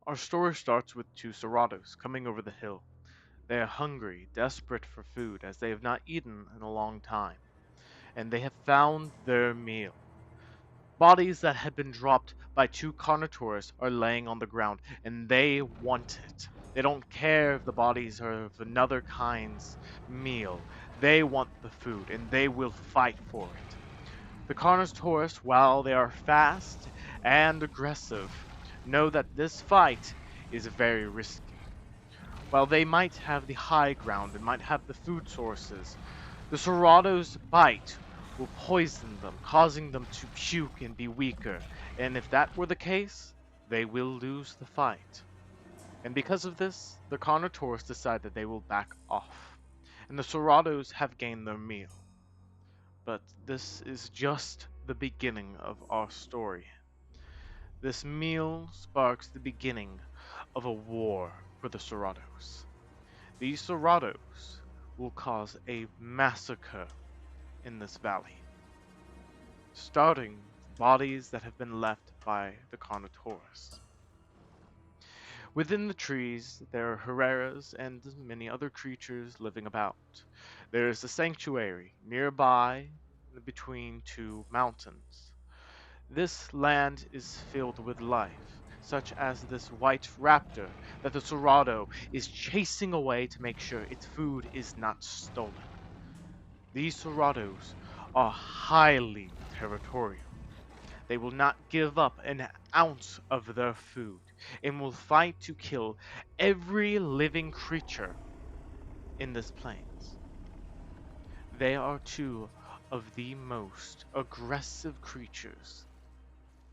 Our story starts with two Seratos coming over the hill. They are hungry, desperate for food, as they have not eaten in a long time, and they have found their meal. Bodies that had been dropped by two carnotaurs are laying on the ground, and they want it. They don't care if the bodies are of another kind's meal. They want the food, and they will fight for it. The carnotaurs, while they are fast and aggressive, know that this fight is very risky. While they might have the high ground and might have the food sources, the Serado's bite will poison them, causing them to puke and be weaker, and if that were the case, they will lose the fight. And because of this, the Carnotaurs decide that they will back off, and the Serados have gained their meal. But this is just the beginning of our story. This meal sparks the beginning of a war for the Serados. These Serados will cause a massacre in this valley, starting with bodies that have been left by the Carnotaurus. Within the trees, there are Herreras and many other creatures living about. There is a sanctuary nearby between two mountains. This land is filled with life, such as this white raptor that the Cerrado is chasing away to make sure its food is not stolen. These Cerrados are highly territorial. They will not give up an ounce of their food and will fight to kill every living creature in this plains. They are two of the most aggressive creatures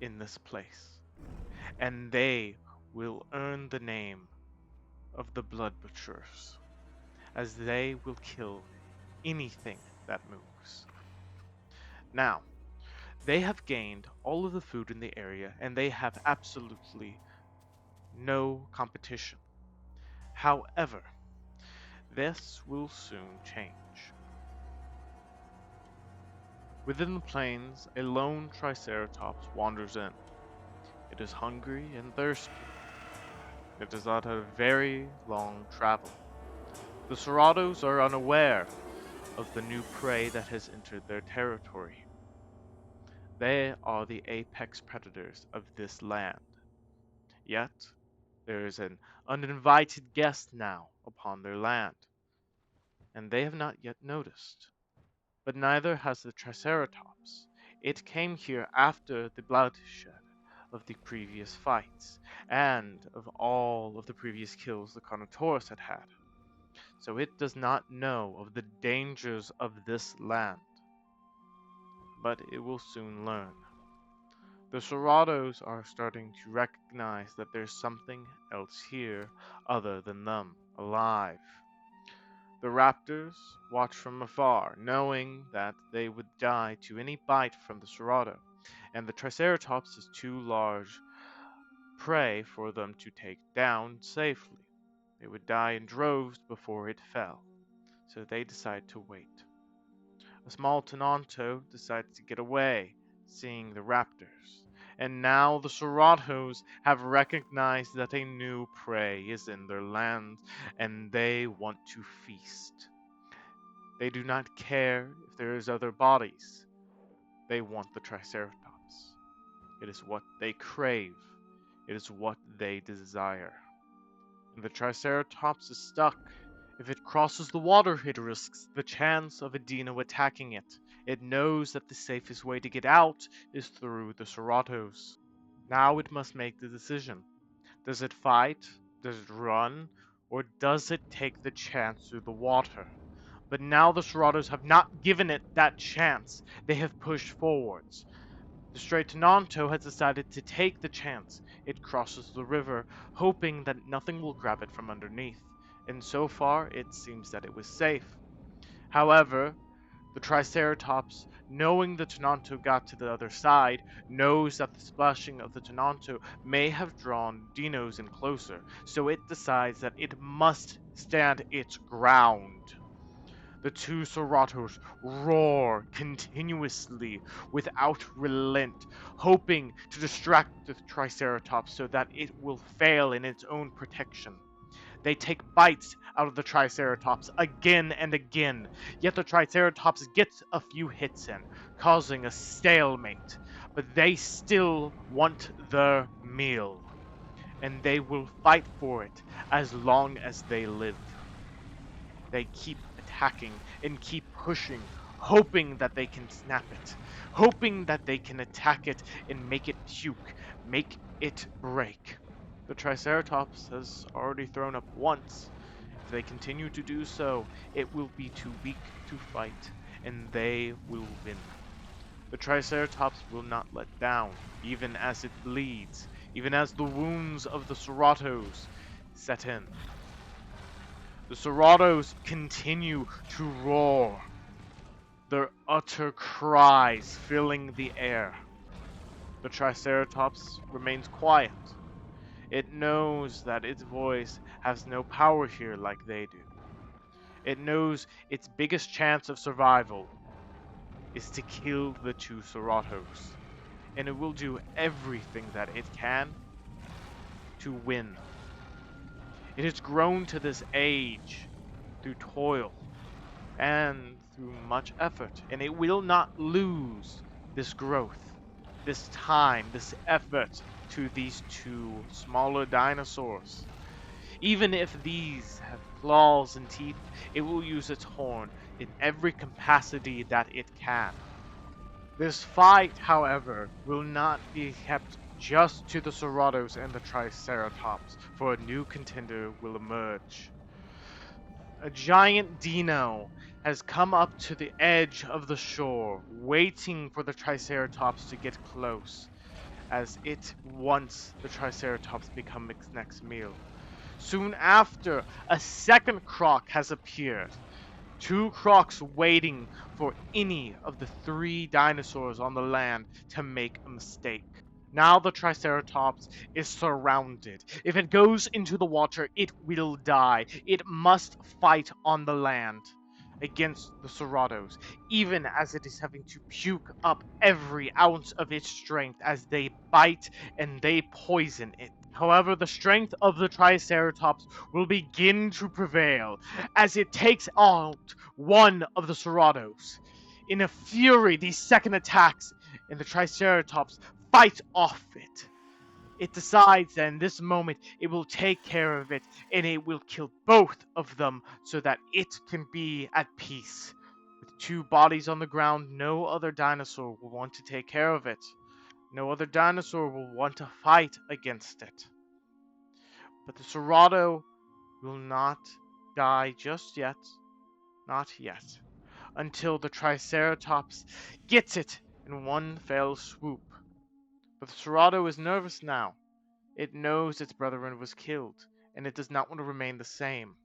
in this place, and they will earn the name of the Blood Butchers, as they will kill anything that moves. Now, they have gained all of the food in the area, and they have absolutely no competition. However, this will soon change. Within the plains, a lone triceratops wanders in. It is hungry and thirsty. It has had a very long travel. The Serados are unaware of the new prey that has entered their territory. They are the apex predators of this land. Yet, there is an uninvited guest now upon their land, and they have not yet noticed. But neither has the Triceratops. It came here after the bloodshed of the previous fights, and of all of the previous kills the Carnotaurus had had. So it does not know of the dangers of this land. But it will soon learn. The Serados are starting to recognize that there's something else here other than them, alive. The raptors watch from afar, knowing that they would die to any bite from the Cerrado, and the Triceratops is too large prey for them to take down safely. They would die in droves before it fell, so they decide to wait. A small Tenonto decides to get away, seeing the raptors. And now the Seratos have recognized that a new prey is in their land, and they want to feast. They do not care if there is other bodies. They want the Triceratops. It is what they crave. It is what they desire. And the Triceratops is stuck. If it crosses the water, it risks the chance of a dino attacking it. It knows that the safest way to get out is through the Seratos. Now it must make the decision. Does it fight? Does it run? Or does it take the chance through the water? But now the Seratos have not given it that chance. They have pushed forwards. The stray Tenonto has decided to take the chance. It crosses the river, hoping that nothing will grab it from underneath. And so far, it seems that it was safe. However, the Triceratops, knowing the Tenonto got to the other side, knows that the splashing of the Tenonto may have drawn dinos in closer, so it decides that it must stand its ground. The two Ceratos roar continuously without relent, hoping to distract the Triceratops so that it will fail in its own protection. They take bites out of the Triceratops again and again, yet the Triceratops gets a few hits in, causing a stalemate. But they still want their meal, and they will fight for it as long as they live. They keep attacking and keep pushing, hoping that they can snap it, hoping that they can attack it and make it puke, make it break. The Triceratops has already thrown up once. If they continue to do so, it will be too weak to fight, and they will win. The Triceratops will not let down, even as it bleeds, even as the wounds of the Ceratos set in. The Ceratos continue to roar, their utter cries filling the air. The Triceratops remains quiet. It knows that its voice has no power here like they do. It knows its biggest chance of survival is to kill the two Ceratos, and it will do everything that it can to win. It has grown to this age through toil and through much effort, and it will not lose this growth, this time, this effort to these two smaller dinosaurs. Even if these have claws and teeth, it will use its horn in every capacity that it can. This fight, however, will not be kept just to the Ceratos and the Triceratops, for a new contender will emerge. A giant dino has come up to the edge of the shore, waiting for the Triceratops to get close, as it wants the Triceratops become its next meal. Soon after, a second croc has appeared. Two crocs waiting for any of the three dinosaurs on the land to make a mistake. Now the Triceratops is surrounded. If it goes into the water, it will die. It must fight on the land against the Ceratos, even as it is having to puke up every ounce of its strength as they bite and they poison it. However, the strength of the Triceratops will begin to prevail as it takes out one of the Ceratos. In a fury, these second attacks, and the Triceratops fight off it. It decides that in this moment it will take care of it and it will kill both of them so that it can be at peace. With two bodies on the ground, no other dinosaur will want to take care of it. No other dinosaur will want to fight against it. But the Cerato will not die just yet. Not yet. Until the Triceratops gets it in one fell swoop. But the Cerato is nervous now. It knows its brethren was killed, and it does not want to remain the same.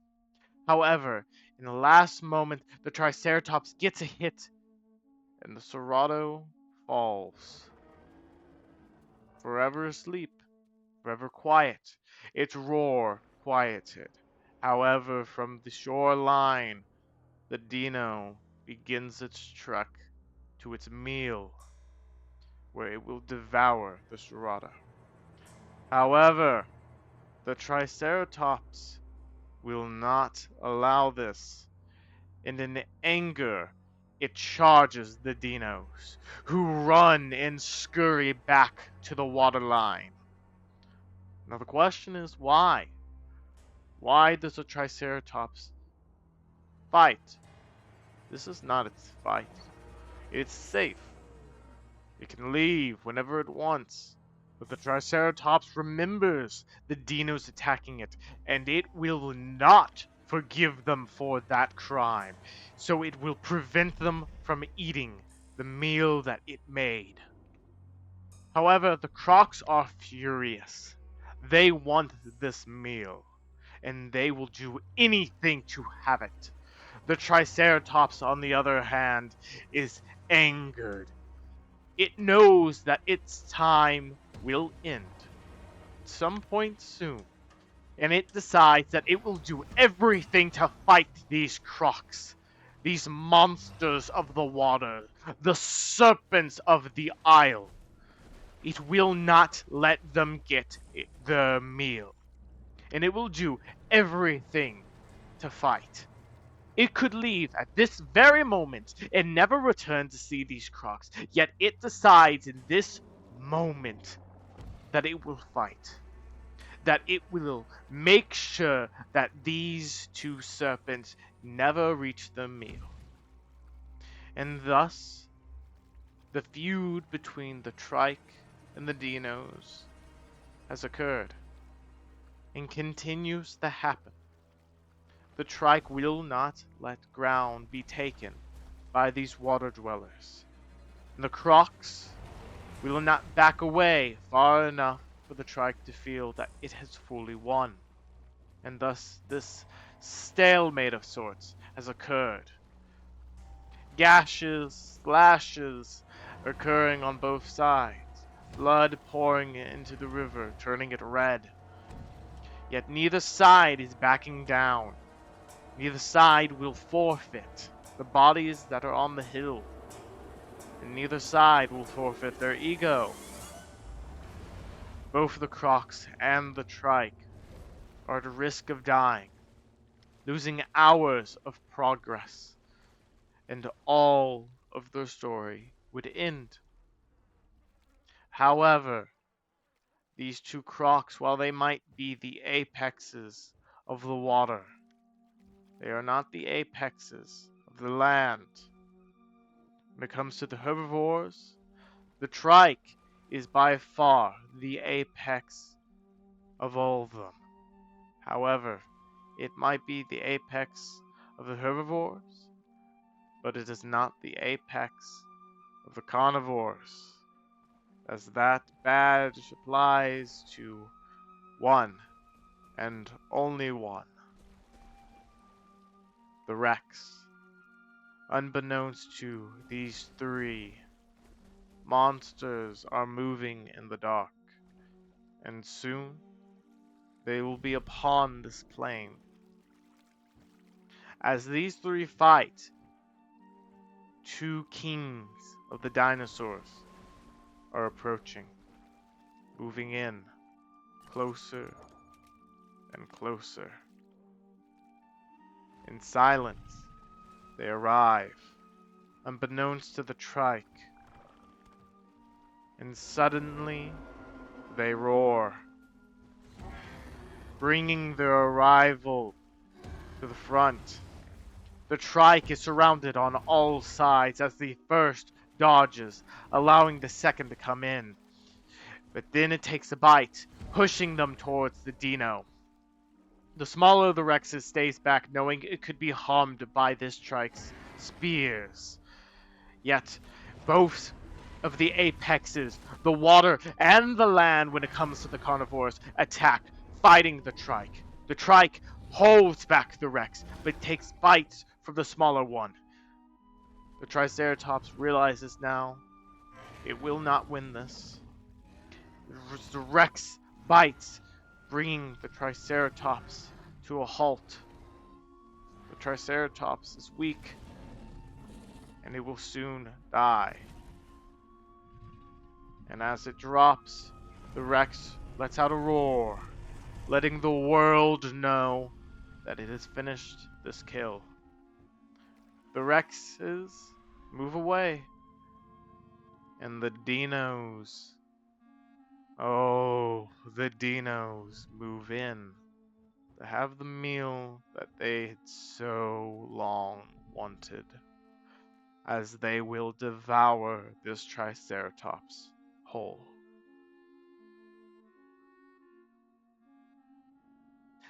However, in the last moment, the Triceratops gets a hit, and the Cerato falls. Forever asleep, forever quiet, its roar quieted. However, from the shoreline, the dino begins its trek to its meal, where it will devour the Cerato. However, the Triceratops will not allow this, and in anger, it charges the dinos, who run and scurry back to the waterline. Now the question is why? Why does the Triceratops fight? This is not its fight. It's safe. It can leave whenever it wants. But the Triceratops remembers the dinos attacking it, and it will not forgive them for that crime. So it will prevent them from eating the meal that it made. However, the crocs are furious. They want this meal, and they will do anything to have it. The Triceratops, on the other hand, is angered. It knows that its time will end at some point soon, and it decides that it will do everything to fight these crocs. these monsters of the water, the serpents of the isle. It will not let them get the meal, and it will do everything to fight. It could leave at this very moment and never return to see these crocs, yet it decides in this moment that it will fight, that it will make sure that these two serpents never reach the meal. And thus, the feud between the trike and the dinos has occurred and continues to happen. The trike will not let ground be taken by these water dwellers. And the crocs will not back away far enough for the trike to feel that it has fully won. And thus this stalemate of sorts has occurred. Gashes, slashes occurring on both sides, blood pouring into the river, turning it red. Yet neither side is backing down. Neither side will forfeit the bodies that are on the hill, and neither side will forfeit their ego. Both the crocs and the trike are at risk of dying, losing hours of progress, and all of their story would end. However, these two crocs, while they might be the apexes of the water, they are not the apexes of the land. When it comes to the herbivores, the trike is by far the apex of all of them. However, it might be the apex of the herbivores, but it is not the apex of the carnivores, as that badge applies to one and only one, the Rex. Unbeknownst to these three, monsters are moving in the dark, and soon they will be upon this plain. As these three fight, two kings of the dinosaurs are approaching, moving in closer and closer. In silence, they arrive, unbeknownst to the trike, and suddenly they roar, bringing their arrival to the front. The trike is surrounded on all sides as the first dodges, allowing the second to come in. But then it takes a bite, pushing them towards the dino. The smaller of the Rexes stays back, knowing it could be harmed by this trike's spears. Yet, both of the apexes, the water and the land when it comes to the carnivores, attack, fighting the trike. The trike holds back the Rex, but takes bites from the smaller one. The Triceratops realizes now it will not win this. The Rex bites, bringing the Triceratops to a halt. The Triceratops is weak, and it will soon die. And as it drops, the Rex lets out a roar, letting the world know that it has finished this kill. The Rexes move away, and the dinos, oh, the dinos move in to have the meal that they had so long wanted, as they will devour this Triceratops whole.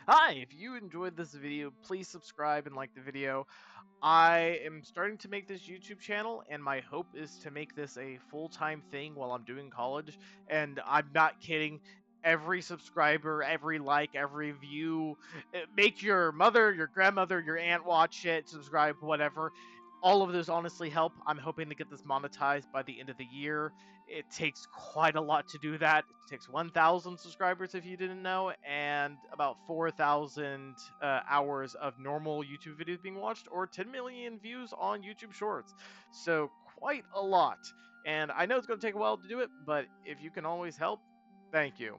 Hi, if you enjoyed this video, please subscribe and like the video. I am starting to make this YouTube channel, and my hope is to make this a full-time thing while I'm doing college, and I'm not kidding. Every subscriber, every like, every view, make your mother, your grandmother, your aunt watch it, subscribe, whatever. All of those honestly help. I'm hoping to get this monetized by the end of the year. It takes quite a lot to do that. It takes 1,000 subscribers if you didn't know, and about 4,000 hours of normal YouTube videos being watched, or 10 million views on YouTube Shorts. So quite a lot. And I know it's going to take a while to do it, but if you can always help, thank you.